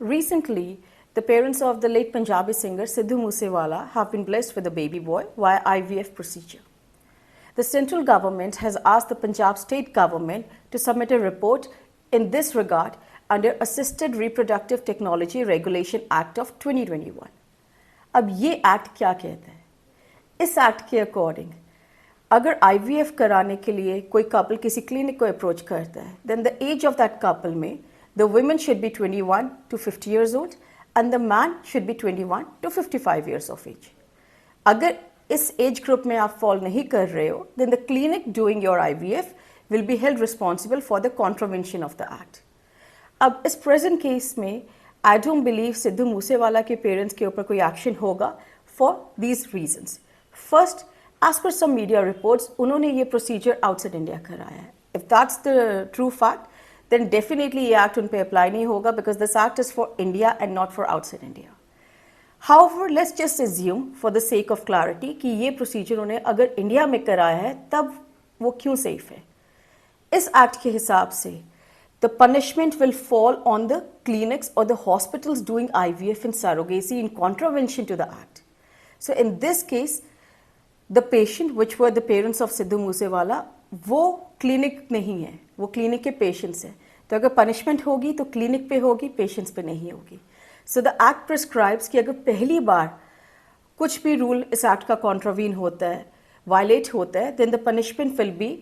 Recently, the parents of the late Punjabi singer Sidhu Moosewala have been blessed with a baby boy via IVF procedure. The central government has asked the Punjab state government to submit a report in this regard under Assisted Reproductive Technology Regulation Act of 2021. अब ये act क्या कहता है? इस act के according अगर IVF कराने के लिए कोई कपल किसी क्लिनिक को अप्रोच करता है, then the age of that couple में the women should be 21 to 50 years old and the man should be 21 to 55 years of age. अगर इस एज ग्रुप में आप फॉल नहीं कर रहे हो, then the clinic doing your IVF will be held responsible for the contravention of the act. अब इस प्रेजेंट केस में I don't believe Sidhu Moosewala के पेरेंट्स के ऊपर कोई एक्शन होगा for these reasons. First, as per some media reports उन्होंने ये प्रोसीजर आउटसाइड इंडिया कराया है. If that's the true fact then definitely ये एक्ट उन पर अप्लाई नहीं होगा because this act is for India and not for outside India. However, let's just assume for the sake of clarity कि ये procedure उन्हें अगर इंडिया में कराया है तब वो क्यों सेफ है. इस एक्ट के हिसाब से the punishment will fall on the clinics or the hospitals doing IVF and surrogacy in contravention to the act. So in this case, the patient, which were the parents of Sidhu Moosewala, वो clinic नहीं है, वो clinic के patients हैं. तो अगर punishment होगी तो क्लिनिक पे होगी, पेशेंट्स पे नहीं होगी. सो द एक्ट प्रिस्क्राइब्स कि अगर पहली बार कुछ भी रूल इस एक्ट का कॉन्ट्रावीन होता है, वायलेट होता है, then the punishment will be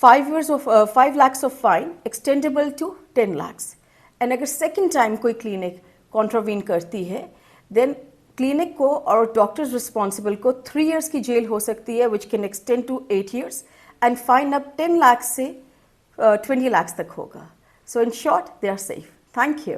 5 lakhs of fine extendable to 10 lakhs. And अगर सेकेंड टाइम कोई क्लिनिक कॉन्ट्रावीन करती है देन क्लिनिक को और डॉक्टर्स रिस्पॉन्सिबल को 3 years की जेल हो सकती है which can extend to 8 years and fine अब 10 lakhs से 20 lakhs तक होगा. So in short they are safe. Thank you.